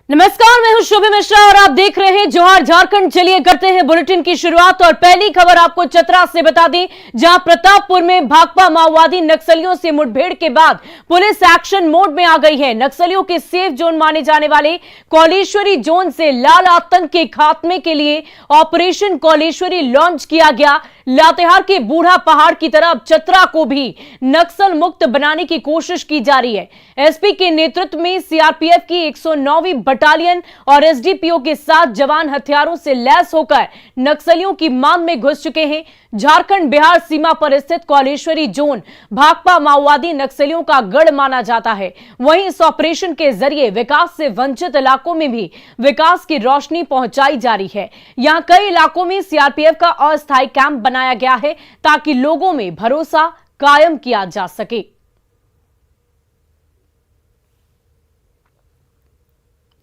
नमस्कार, मैं हूं शुभी मिश्रा और आप देख रहे हैं जोहार झारखंड। चलिए करते हैं बुलेटिन की शुरुआत और पहली खबर आपको चतरा से बता दें, जहां प्रतापपुर में भाकपा माओवादी नक्सलियों से मुठभेड़ के बाद पुलिस एक्शन मोड में आ गई है। नक्सलियों के सेफ जोन माने जाने वाले कौलेश्वरी जोन से लाल आतंक के खात्मे के लिए ऑपरेशन कौलेश्वरी लॉन्च किया गया। लातेहार के बूढ़ा पहाड़ की तरफ चतरा को भी नक्सल मुक्त बनाने की कोशिश की जा रही है। एसपी के नेतृत्व में सीआरपीएफ की 109वीं बटालियन और एसडीपीओ के साथ जवान हथियारों से लैस होकर नक्सलियों की मांग में घुस चुके हैं। झारखंड बिहार सीमा पर स्थित कौलेश्वरी जोन भाकपा माओवादी नक्सलियों का गढ़ माना जाता है। वहीं इस ऑपरेशन के जरिए विकास से वंचित इलाकों में भी विकास की रोशनी पहुंचाई जा रही है। यहां कई इलाकों में सीआरपीएफ का अस्थायी कैंप बनाया गया है ताकि लोगों में भरोसा कायम किया जा सके।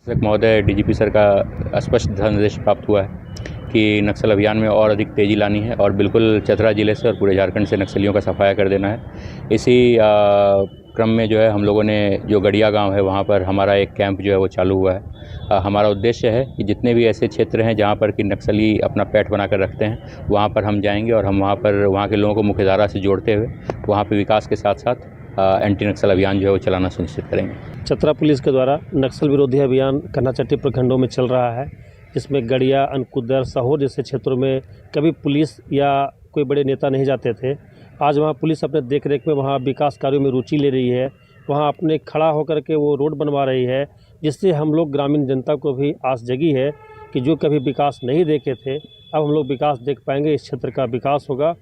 महोदय डीजीपी सर का स्पष्ट निर्देश प्राप्त हुआ है कि नक्सल अभियान में और अधिक तेज़ी लानी है और बिल्कुल चतरा ज़िले से और पूरे झारखंड से नक्सलियों का सफाया कर देना है। इसी क्रम में जो है हम लोगों ने जो गड़िया गांव है वहां पर हमारा एक कैंप जो है वो चालू हुआ है। हमारा उद्देश्य है कि जितने भी ऐसे क्षेत्र हैं जहां पर कि नक्सली अपना पैठ बनाकर रखते हैं वहां पर हम जाएंगे और हम वहाँ के लोगों को मुख्यधारा से जोड़ते हुए वहाँ पर विकास के साथ साथ एंटी नक्सल अभियान जो है वो चलाना सुनिश्चित करेंगे। चतरा पुलिस के द्वारा नक्सल विरोधी अभियान कन्हाचट्टी प्रखंडों में चल रहा है। इसमें गड़िया, अनकुदर, सहोर जैसे क्षेत्रों में कभी पुलिस या कोई बड़े नेता नहीं जाते थे। आज वहाँ पुलिस अपने देखरेख में वहाँ विकास कार्यों में रुचि ले रही है। वहाँ अपने खड़ा होकर के वो रोड बनवा रही है, जिससे हम लोग ग्रामीण जनता को भी आस जगी है कि जो कभी विकास नहीं देखे थे अब हम लोग विकास देख पाएंगे। इस क्षेत्र का विकास होगा।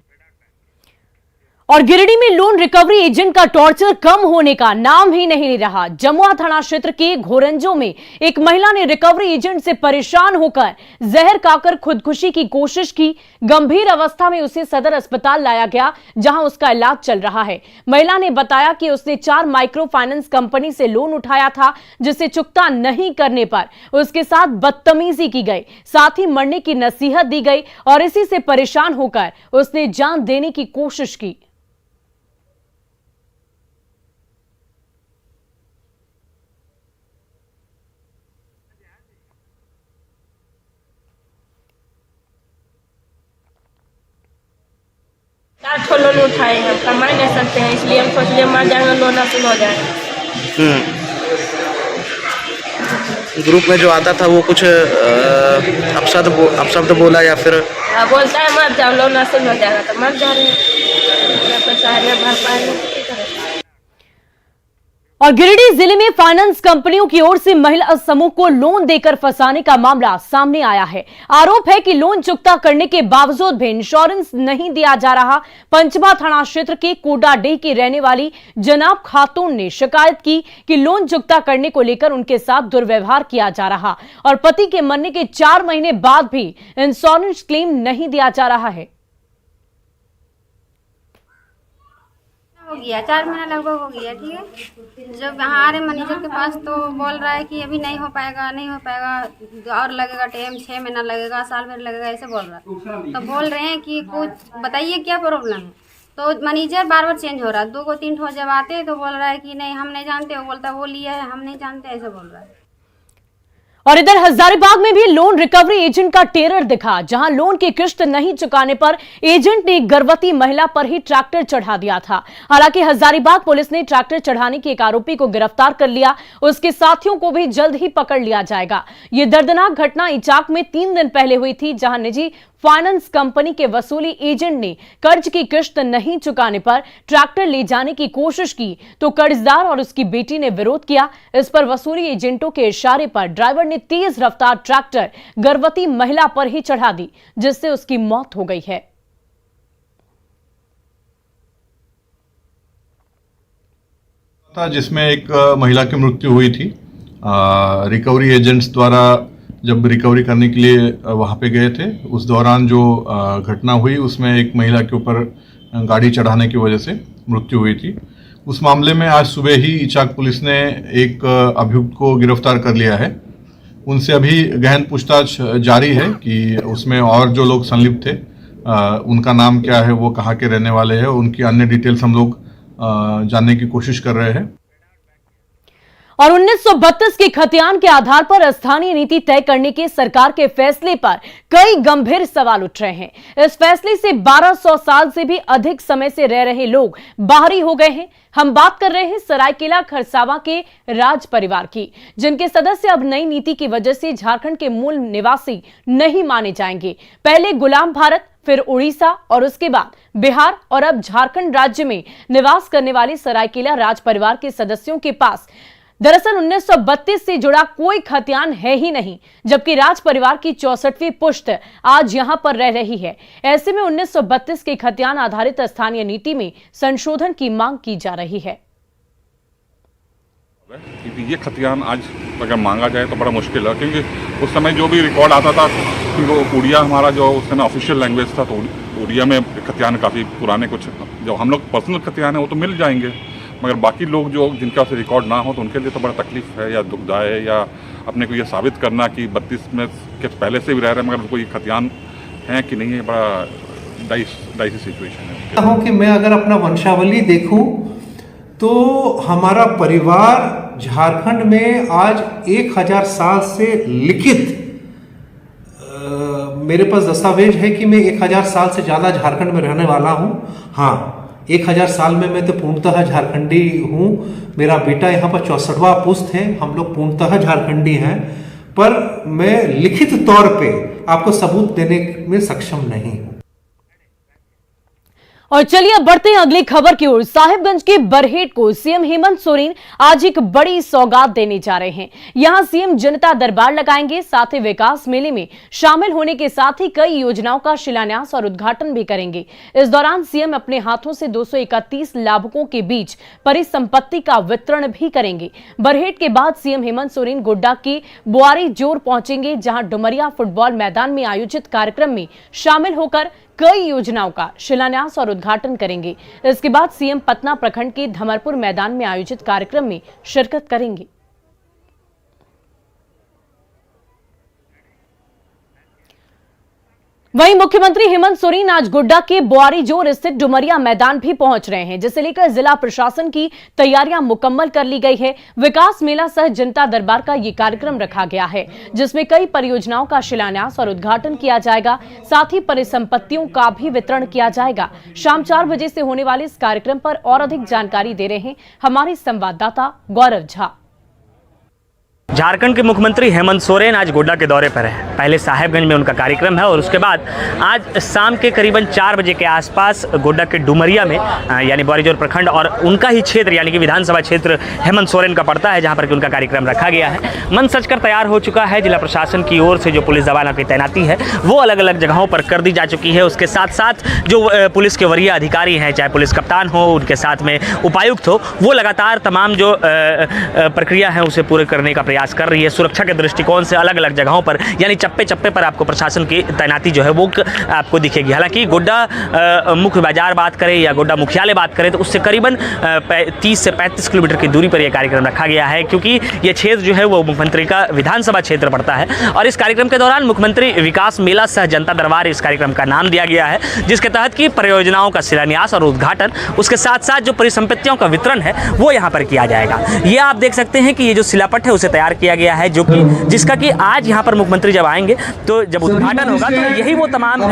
और गिरिडीह में लोन रिकवरी एजेंट का टॉर्चर कम होने का नाम ही नहीं ले रहा। जमुआ थाना क्षेत्र के घोरंजो में एक महिला ने रिकवरी एजेंट से परेशान होकर जहर खाकर खुदकुशी की कोशिश की। गंभीर अवस्था में उसे सदर अस्पताल लाया गया, जहां उसका इलाज चल रहा है। महिला ने बताया कि उसने 4 माइक्रो फाइनेंस कंपनी से लोन उठाया था, जिसे चुकता नहीं करने पर उसके साथ बदतमीजी की गई, साथ ही मरने की नसीहत दी गई और इसी से परेशान होकर उसने जान देने की कोशिश की। लोन उठाए हैं, कमा नहीं सकते हैं, इसलिए हम सोच लिए मर जाएंगे, लोन हासिल हो जाएगा। ग्रुप में जो आता था वो कुछ अपशब्द बोला या फिर बोलता है मर जाओ, लोन हासिल हो जाएगा, तो मर जा रहे हैं। पैसा नहीं भर पाएंगे। और गिरिडीह जिले में फाइनेंस कंपनियों की ओर से महिला समूह को लोन देकर फंसाने का मामला सामने आया है। आरोप है कि लोन चुकता करने के बावजूद भी इंश्योरेंस नहीं दिया जा रहा। पंचमा थाना क्षेत्र के कोडाडीह की रहने वाली जनाब खातून ने शिकायत की कि लोन चुकता करने को लेकर उनके साथ दुर्व्यवहार किया जा रहा और पति के मरने के 4 महीने बाद भी इंश्योरेंस क्लेम नहीं दिया जा रहा है। हो गया 4 महीना लगभग हो गया। ठीक है, जब यहाँ आ रहे मैनेजर के पास तो बोल रहा है कि अभी नहीं हो पाएगा, नहीं हो पाएगा और लगेगा टाइम, 6 महीना लगेगा, साल भर लगेगा, ऐसे बोल रहा है। तो बोल रहे हैं कि कुछ बताइए क्या प्रॉब्लम है। तो मैनेजर बार बार चेंज हो रहा है। 2 को 3 ठो जब आते तो बोल रहा है कि नहीं हम नहीं जानते, वो बोलता है वो लिया है हम नहीं जानते, ऐसे बोल रहा है। और इधर हजारीबाग में भी लोन रिकवरी एजेंट का टेरर दिखा, जहां लोन की किश्त नहीं चुकाने पर एजेंट ने एक गर्भवती महिला पर ही ट्रैक्टर चढ़ा दिया था। हालांकि हजारीबाग पुलिस ने ट्रैक्टर चढ़ाने के एक आरोपी को गिरफ्तार कर लिया। उसके साथियों को भी जल्द ही पकड़ लिया जाएगा। यह दर्दनाक घटना इचाक में 3 दिन पहले हुई थी, जहां निजी फाइनेंस कंपनी के वसूली एजेंट ने कर्ज की किश्त नहीं चुकाने पर ट्रैक्टर ले जाने की कोशिश की तो कर्जदार और उसकी बेटी ने विरोध किया। इस पर वसूली एजेंटों के इशारे पर ड्राइवर ने तेज रफ्तार ट्रैक्टर गर्भवती महिला पर ही चढ़ा दी, जिससे उसकी मौत हो गई है। जिसमें एक महिला की मृत्यु हुई थी। रिकवरी एजेंट्स द्वारा जब रिकवरी करने के लिए वहाँ पे गए थे, उस दौरान जो घटना हुई उसमें एक महिला के ऊपर गाड़ी चढ़ाने की वजह से मृत्यु हुई थी। उस मामले में आज सुबह ही इचाक पुलिस ने एक अभियुक्त को गिरफ्तार कर लिया है। उनसे अभी गहन पूछताछ जारी है कि उसमें और जो लोग संलिप्त थे उनका नाम क्या है, वो कहाँ के रहने वाले हैं, उनकी अन्य डिटेल्स हम लोग जानने की कोशिश कर रहे हैं। और 1932 के खतियान के आधार पर स्थानीय नीति तय करने के सरकार के फैसले पर कई गंभीर सवाल उठ रहे हैं। इस फैसले से 1200 साल से भी अधिक समय से रह रहे लोग बाहरी हो गए हैं। हम बात कर रहे हैं सरायकेला खरसावां के राज परिवार की, जिनके सदस्य अब नई नीति की वजह से झारखंड के मूल निवासी नहीं माने जाएंगे। पहले गुलाम भारत, फिर उड़ीसा और उसके बाद बिहार और अब झारखंड राज्य में निवास करने वाले सरायकेला राज परिवार के सदस्यों के पास दरअसल 1932 से जुड़ा कोई खतियान है ही नहीं, जबकि राज परिवार की 64वीं पुश्त आज यहां पर रह रही है। ऐसे में 1932 के खतियान आधारित स्थानीय नीति में संशोधन की मांग की जा रही है। क्योंकि ये खतियान आज अगर मांगा जाए तो बड़ा मुश्किल है, क्योंकि उस समय जो भी रिकॉर्ड आता था कि वो उड़िया हमारा जो उस समय ऑफिशियल लैंग्वेज था, तो उड़िया में खतियान काफ़ी पुराने कुछ जो हम लोग पर्सनल खतियान है वो तो मिल जाएंगे, मगर बाकी लोग जो जिनका उसे रिकॉर्ड ना हो तो उनके लिए तो बड़ा तकलीफ है या दुखदाय है, या अपने को ये साबित करना कि 32 में के पहले से भी रह रहे हैं मगर कोई खतियान है कि नहीं है, बड़ा डाइसी सिचुएशन है। कि मैं अगर अपना वंशावली देखूं तो हमारा परिवार झारखंड में आज 1000 साल से लिखित मेरे पास दस्तावेज है कि मैं 1000 साल से ज़्यादा झारखंड में रहने वाला हूं। हाँ, 1000 साल में मैं तो पूर्णतः झारखंडी हूँ। मेरा बेटा यहाँ पर 64वां पुश्त है। हम लोग पूर्णतः झारखंडी हैं, पर मैं लिखित तौर पे आपको सबूत देने में सक्षम नहीं हूँ। और चलिए अब बढ़ते हैं अगली खबर की ओर। साहिबगंज के बरहेट को सीएम हेमंत सोरेन आज एक बड़ी सौगात देने जा रहे हैं। यहां सीएम जनता दरबार लगाएंगे, साथ ही विकास मेले में शामिल होने के साथ ही कई योजनाओं का शिलान्यास और उद्घाटन भी करेंगे। इस दौरान सीएम अपने हाथों से 231 लाभुकों के बीच परिसंपत्ति का वितरण भी करेंगे। बरहेट के बाद सीएम हेमंत सोरेन गोड्डा की बुआरी जोर पहुंचेंगे, जहां डुमरिया फुटबॉल मैदान में आयोजित कार्यक्रम में शामिल होकर कई योजनाओं का शिलान्यास और उद्घाटन करेंगे। इसके बाद सीएम पतना प्रखंड के धमरपुर मैदान में आयोजित कार्यक्रम में शिरकत करेंगे। वहीं मुख्यमंत्री हेमंत सोरेन आज गोड्डा के बुआरी जोर स्थित डुमरिया मैदान भी पहुंच रहे हैं, जिसे लेकर जिला प्रशासन की तैयारियां मुकम्मल कर ली गई है। विकास मेला सह जनता दरबार का ये कार्यक्रम रखा गया है, जिसमें कई परियोजनाओं का शिलान्यास और उद्घाटन किया जाएगा, साथ ही परिसंपत्तियों का भी वितरण किया जाएगा। शाम 4 बजे से होने वाले इस कार्यक्रम पर और अधिक जानकारी दे रहे हैं हमारे संवाददाता गौरव झा। झारखंड के मुख्यमंत्री हेमंत सोरेन आज गोड्डा के दौरे पर हैं। पहले साहेबगंज में उनका कार्यक्रम है और उसके बाद आज शाम के करीबन 4 बजे के आसपास गोड्डा के डुमरिया में यानी बुआरीजोर प्रखंड और उनका ही क्षेत्र यानी कि विधानसभा क्षेत्र हेमंत सोरेन का पड़ता है, जहां पर कि उनका कार्यक्रम रखा गया है। मन सजकर तैयार हो चुका है। जिला प्रशासन की ओर से जो पुलिस जवानों की तैनाती है वो अलग अलग जगहों पर कर दी जा चुकी है। उसके साथ साथ जो पुलिस के वरीय अधिकारी हैं, चाहे पुलिस कप्तान हो, उनके साथ में उपायुक्त हो, वो लगातार तमाम जो प्रक्रिया है उसे पूरे करने का प्रयास कर रही है। सुरक्षा के दृष्टिकोण से अलग अलग जगहों पर यानी चप्पे चप्पे पर आपको प्रशासन की तैनाती जो है वो आपको दिखेगी। हालांकि गोड्डा मुख्य बाजार बात करें या गोड्डा मुख्यालय बात करें तो उससे करीबन 30 से 35 किलोमीटर की दूरी पर यह कार्यक्रम रखा गया है, क्योंकि ये क्षेत्र जो है वो मुख्यमंत्री का विधानसभा क्षेत्र पड़ता है। और इस कार्यक्रम के दौरान मुख्यमंत्री विकास मेला सह जनता दरबार इस कार्यक्रम का नाम दिया गया है, जिसके तहत की परियोजनाओं का शिलान्यास और उद्घाटन, उसके साथ साथ जो परिसंपत्तियों का वितरण है वो यहाँ पर किया जाएगा। ये आप देख सकते हैं कि ये जो शिलापट है उसे तैयार किया गया है, जो कि जिसका कि आज यहाँ पर मुख्यमंत्री जब आएंगे तो जब उद्घाटन होगा तो यही वो तमाम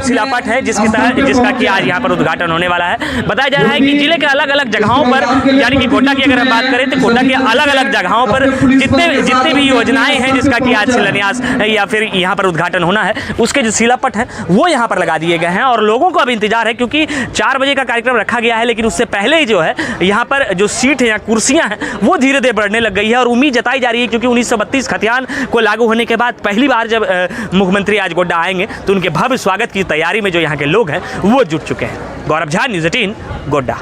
शिलापट है जिसका कि आज यहाँ पर उद्घाटन होने वाला है। बताया जा रहा है कि जिले के अलग अलग जगहों पर यानी कि गोड्डा की अगर हम बात करें तो गोड्डा के अलग अलग जगहों पर जितने भी योजनाएं हैं जिसका कि आज शिलान्यास या फिर यहाँ पर उद्घाटन होना है, उसके जो शिलापट है वो यहाँ पर लगा दिए गए हैं। और लोगों को अब इंतजार है, क्योंकि 4 बजे का कार्यक्रम रखा गया है, लेकिन उससे पहले ही जो है यहाँ पर जो सीट है या कुर्सियां हैं वो धीरे धीरे बढ़ने लग गई है। और उम्मीद जताई जा रही है, क्योंकि 1932 खतियान को लागू होने के बाद पहली बार जब मुख्यमंत्री आज गोड्डा आएंगे तो उनके भव्य स्वागत की तैयारी में जो यहाँ के लोग हैं वो जुट चुके हैं। गौरव झा, न्यूज़ 18 गोड्डा।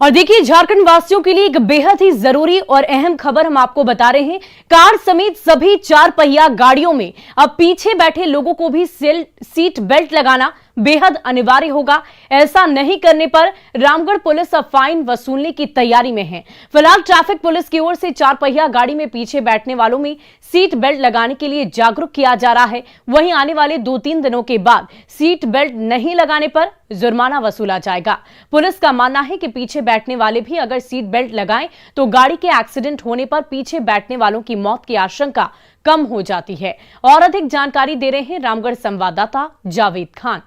और देखिए, झारखंड वासियों के लिए एक बेहद ही जरूरी और अहम खबर हम आपको बता रहे हैं। कार समेत सभी 4 पहिया गाड़ियों में अब पीछे बैठे लोगों को भी सीट बेल्ट लगाना बेहद अनिवार्य होगा। ऐसा नहीं करने पर रामगढ़ पुलिस अब फाइन वसूलने की तैयारी में है। फिलहाल ट्रैफिक पुलिस की ओर से 4 पहिया गाड़ी में पीछे बैठने वालों में सीट बेल्ट लगाने के लिए जागरूक किया जा रहा है। वहीं आने वाले 2-3 दिनों के बाद सीट बेल्ट नहीं लगाने पर जुर्माना वसूला जाएगा। पुलिस का मानना है कि पीछे बैठने वाले भी अगर सीट बेल्ट लगाएं तो गाड़ी के एक्सीडेंट होने पर पीछे बैठने वालों की मौत की आशंका कम हो जाती है। और अधिक जानकारी दे रहे हैं रामगढ़ संवाददाता जावेद खान।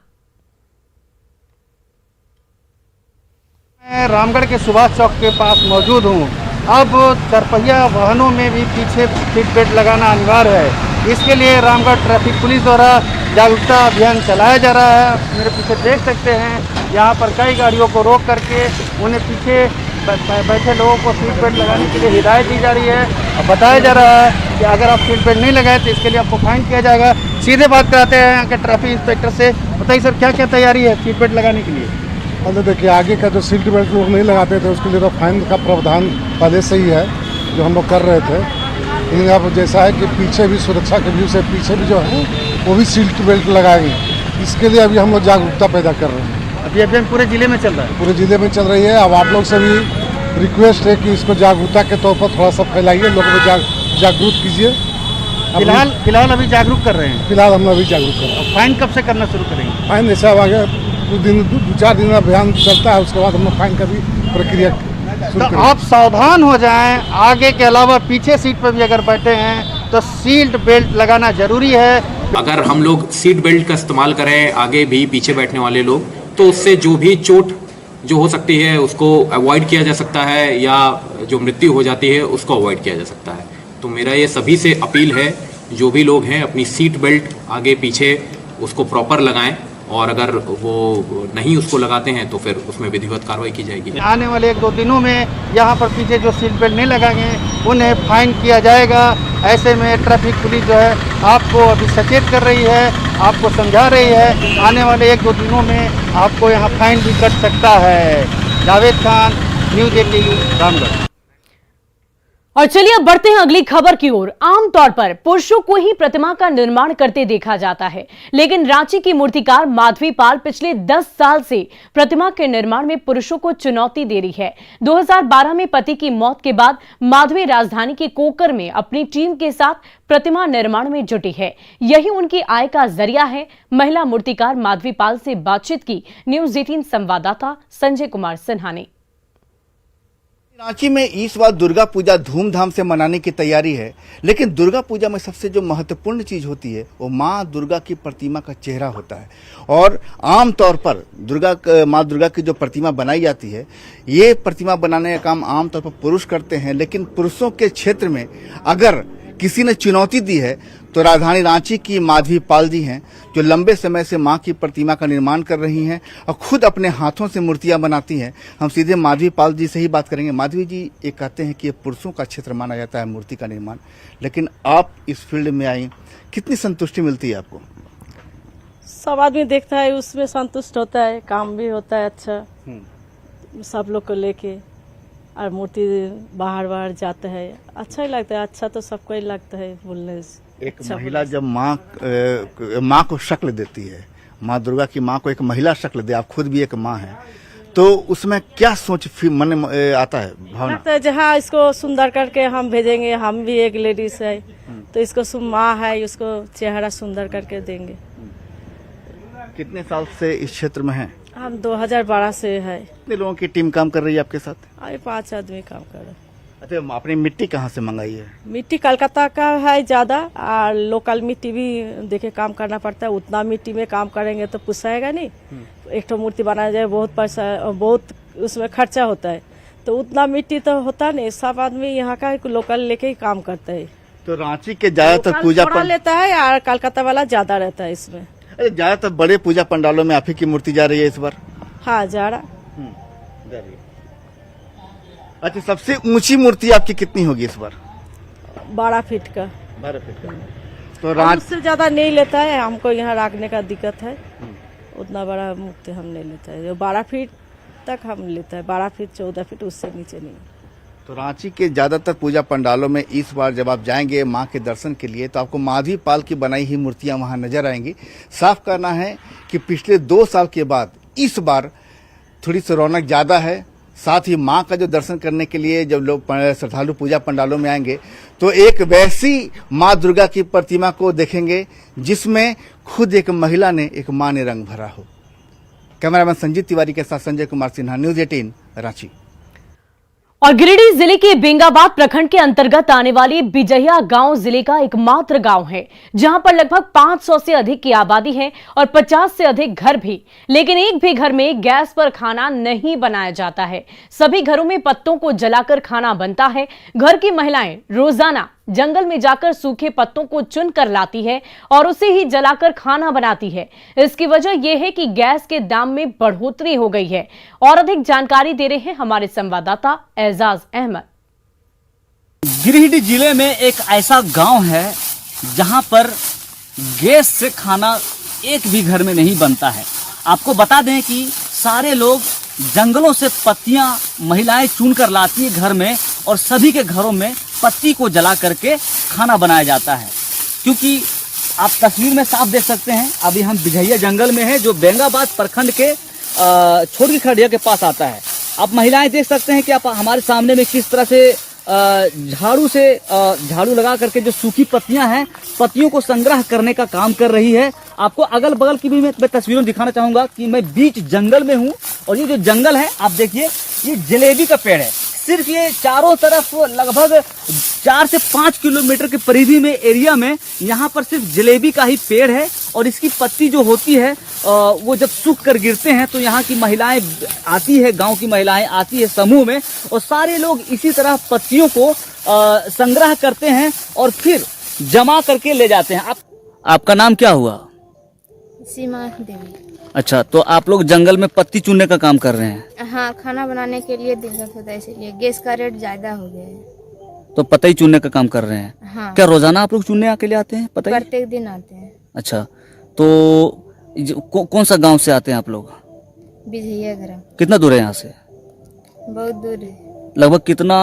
मैं रामगढ़ के सुभाष चौक के पास मौजूद हूँ। अब चरपहिया वाहनों में भी पीछे सीट बेल्ट लगाना अनिवार्य है। इसके लिए रामगढ़ ट्रैफिक पुलिस द्वारा जागरूकता अभियान चलाया जा रहा है। मेरे पीछे देख सकते हैं, यहाँ पर कई गाड़ियों को रोक करके उन्हें पीछे बैठे लोगों को सीट बेल्ट लगाने के लिए हिदायत दी जा रही है और बताया जा रहा है कि अगर आप सीट बेल्ट नहीं लगाए तो इसके लिए आपको फाइन किया जाएगा। सीधे बात कराते हैं यहाँ के ट्रैफिक इंस्पेक्टर से। बताइए सर, क्या क्या तैयारी है सीट बेल्ट लगाने के लिए? पहले देखिए, आगे का जो सीट बेल्ट लोग नहीं लगाते थे उसके लिए तो फाइन का प्रावधान पहले से ही है जो हम लोग कर रहे थे। लेकिन अब जैसा है कि पीछे भी सुरक्षा के व्यू से पीछे भी जो है वो भी सीट बेल्ट लगाएंगे। इसके लिए अभी हम लोग जागरूकता पैदा कर रहे हैं। अभी अभियान पूरे जिले में चल रहा है? पूरे जिले में चल रही है। अब आप लोग से भी रिक्वेस्ट है कि इसको जागरूकता के तौर पर थोड़ा सा फैलाइए, लोगों को जागरूक कीजिए। फिलहाल अभी जागरूक कर रहे हैं? फिलहाल हम अभी जागरूक कर रहे हैं। फाइन कब से करना शुरू करेंगे? फाइन जैसा आगे दो चार दिन अभियान चलता है, उसके बाद हम लोग फाइन का भी प्रक्रिया। तो आप सावधान हो जाएं, आगे के अलावा पीछे सीट पर भी अगर बैठे हैं तो सीट बेल्ट लगाना जरूरी है। अगर हम लोग सीट बेल्ट का इस्तेमाल करें आगे भी पीछे बैठने वाले लोग, तो उससे जो भी चोट जो हो सकती है उसको अवॉइड किया जा सकता है, या जो मृत्यु हो जाती है उसको अवॉइड किया जा सकता है। तो मेरा ये सभी से अपील है, जो भी लोग हैं अपनी सीट बेल्ट आगे पीछे उसको प्रॉपर लगाएं, और अगर वो नहीं उसको लगाते हैं तो फिर उसमें विधिवत कार्रवाई की जाएगी। आने वाले 1-2 दिनों में यहाँ पर पीछे जो सीट बेल्ट नहीं लगाएंगे उन्हें फाइन किया जाएगा। ऐसे में ट्रैफिक पुलिस जो है आपको अभी सचेत कर रही है, आपको समझा रही है। आने वाले 1-2 दिनों में आपको यहाँ फाइन भी कट सकता है। जावेद खान, न्यूज़ 18 रामगढ़। और चलिए अब बढ़ते हैं अगली खबर की ओर। आमतौर पर पुरुषों को ही प्रतिमा का निर्माण करते देखा जाता है, लेकिन रांची की मूर्तिकार माधवी पाल पिछले 10 साल से प्रतिमा के निर्माण में पुरुषों को चुनौती दे रही है। 2012 में पति की मौत के बाद माधवी राजधानी के कोकर में अपनी टीम के साथ प्रतिमा निर्माण में जुटी है। यही उनकी आय का जरिया है। महिला मूर्तिकार माधवी पाल से बातचीत की न्यूज़ 18 संवाददाता संजय कुमार सिन्हा ने। रांची में इस बार दुर्गा पूजा धूमधाम से मनाने की तैयारी है, लेकिन दुर्गा पूजा में सबसे जो महत्वपूर्ण चीज होती है वो माँ दुर्गा की प्रतिमा का चेहरा होता है। और आमतौर पर माँ दुर्गा की जो प्रतिमा बनाई जाती है, ये प्रतिमा बनाने का काम आमतौर पर पुरुष करते हैं। लेकिन पुरुषों के क्षेत्र में अगर किसी ने चुनौती दी है तो राजधानी रांची की माधवी पाल जी हैं, जो लंबे समय से मां की प्रतिमा का निर्माण कर रही हैं और खुद अपने हाथों से मूर्तियां बनाती हैं। हम सीधे माधवी पाल जी से ही बात करेंगे। माधवी जी, ये कहते हैं कि ये पुरुषों का क्षेत्र माना जाता है मूर्ति का निर्माण, लेकिन आप इस फील्ड में आई, कितनी संतुष्टि मिलती है आपको? सब आदमी देखता है, उसमें संतुष्ट होता है, काम भी होता है अच्छा सब लोग को लेके, और मूर्ति बाहर जाता है, अच्छा ही लगता है। अच्छा तो सबको ही लगता है बोलने से। एक महिला जब माँ को शक्ल देती है, माँ दुर्गा की माँ को एक महिला शक्ल दे, आप खुद भी एक माँ हैं, तो उसमें क्या सोच मन में आता है, भावना? लगता है जहाँ इसको सुंदर करके हम भेजेंगे, हम भी एक लेडीज है तो इसको माँ है, उसको चेहरा सुंदर करके देंगे। कितने साल से इस क्षेत्र में हैं? हम 2012 से है। कितने लोगों की टीम काम कर रही है आपके साथ? 5 आदमी काम कर रहे हैं। अच्छा, आपने मिट्टी कहाँ से मंगाई है? मिट्टी कलकत्ता का है ज्यादा, और लोकल मिट्टी भी देखे काम करना पड़ता है। उतना मिट्टी में काम करेंगे तो पुसाएगा नहीं। एक तो मूर्ति बनाया जाए बहुत पैसा, बहुत उसमें खर्चा होता है, तो उतना मिट्टी तो होता नहीं। सब आदमी यहाँ का लोकल लेके ही काम करता है। तो रांची के ज्यादातर पूजा लेता है और कलकत्ता वाला ज्यादा रहता है इसमें। ज्यादातर बड़े पूजा पंडालों में आप ही की मूर्ति जा रही है इस बार? हाँ, जा रहा। अच्छा, सबसे ऊंची मूर्ति आपकी कितनी होगी इस बार? 12 फीट का। 12 फीट का। तो उससे ज्यादा नहीं लेता है, हमको यहाँ रखने का दिक्कत है। उतना बड़ा मूर्ति हम नहीं लेता है, जो 12 फीट तक हम लेता है। 12 फीट 14 फीट, उससे नीचे नहीं। तो रांची के ज्यादातर पूजा पंडालों में इस बार जब आप जाएंगे मां के दर्शन के लिए, तो आपको माधवी पाल की बनाई हुई मूर्तियां वहां नजर आएंगी। साफ कहना है कि पिछले 2 साल के बाद इस बार थोड़ी सी रौनक ज्यादा है। साथ ही मां का जो दर्शन करने के लिए जब लोग श्रद्धालु पूजा पंडालों में आएंगे तो एक वैसी मां दुर्गा की प्रतिमा को देखेंगे जिसमें खुद एक महिला ने, एक मां ने रंग भरा हो। कैमरामैन संजीत तिवारी के साथ संजय कुमार सिन्हा, न्यूज 18 रांची। और गिरिडीह जिले के बेंगाबाद प्रखंड के अंतर्गत आने वाली बिजहिया गांव जिले का एकमात्र गांव है जहां पर लगभग 500 से अधिक की आबादी है और 50 से अधिक घर भी, लेकिन एक भी घर में गैस पर खाना नहीं बनाया जाता है। सभी घरों में पत्तों को जलाकर खाना बनता है। घर की महिलाएं रोजाना जंगल में जाकर सूखे पत्तों को चुनकर लाती है और उसे ही जलाकर खाना बनाती है। इसकी वजह यह है कि गैस के दाम में बढ़ोतरी हो गई है। और अधिक जानकारी दे रहे हैं हमारे संवाददाता एजाज अहमद। गिरिडीह जिले में एक ऐसा गांव है जहां पर गैस से खाना एक भी घर में नहीं बनता है। आपको बता दें कि सारे लोग जंगलों से पत्तियां महिलाएं चुन कर लाती है घर में, और सभी के घरों में पत्ती को जला करके खाना बनाया जाता है। क्योंकि आप तस्वीर में साफ देख सकते हैं, अभी हम बिजहिया जंगल में हैं जो बेंगाबाद प्रखंड के छोटी खड़िया के पास आता है। आप महिलाएं देख सकते हैं कि आप हमारे सामने में किस तरह से झाड़ू लगा करके जो सूखी पत्तियां हैं, पत्तियों को संग्रह करने का काम कर रही है। आपको अगल बगल की भी मैं तस्वीरों दिखाना चाहूंगा कि मैं बीच जंगल में हूं, और ये जो जंगल है आप देखिए, ये जलेबी का पेड़ है। सिर्फ ये चारों तरफ लगभग 4 से 5 किलोमीटर के परिधि में एरिया में यहाँ पर सिर्फ जलेबी का ही पेड़ है, और इसकी पत्ती जो होती है वो जब सूख कर गिरते हैं तो यहाँ की महिलाएं आती है, गांव की महिलाएं आती है समूह में, और सारे लोग इसी तरह पत्तियों को संग्रह करते हैं और फिर जमा करके ले जाते हैं। आपका नाम क्या हुआ? सीमा देवी। अच्छा, तो आप लोग जंगल में पत्ती चुनने का काम कर रहे हैं? हाँ, खाना बनाने के लिए दिक्कत होता है, इसीलिए गैस का रेट ज्यादा हो गया है। तो पत्ती चुनने का काम कर रहे हैं? हाँ। क्या रोजाना आप लोग चुनने के लिए आते हैं पत्ती? प्रत्येक दिन आते हैं। अच्छा, तो कौन सा गांव से आते हैं आप लोग? बिजहिया ग्राम। कितना दूर है यहाँ से? बहुत दूर है। लगभग कितना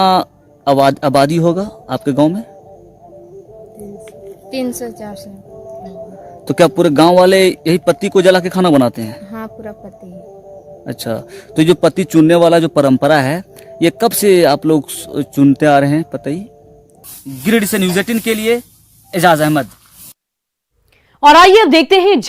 आबादी होगा आपके गांव में? 300-400। तो क्या पूरे गांव वाले यही पत्ती को जला के खाना बनाते हैं? हाँ, पूरा पत्ती है। अच्छा, तो जो पत्ती चुनने वाला जो परंपरा है, ये कब से आप लोग चुनते आ रहे हैं पत्ती? गिरिडीह से न्यूज 18 के लिए एजाज अहमद। और आइए अब देखते हैं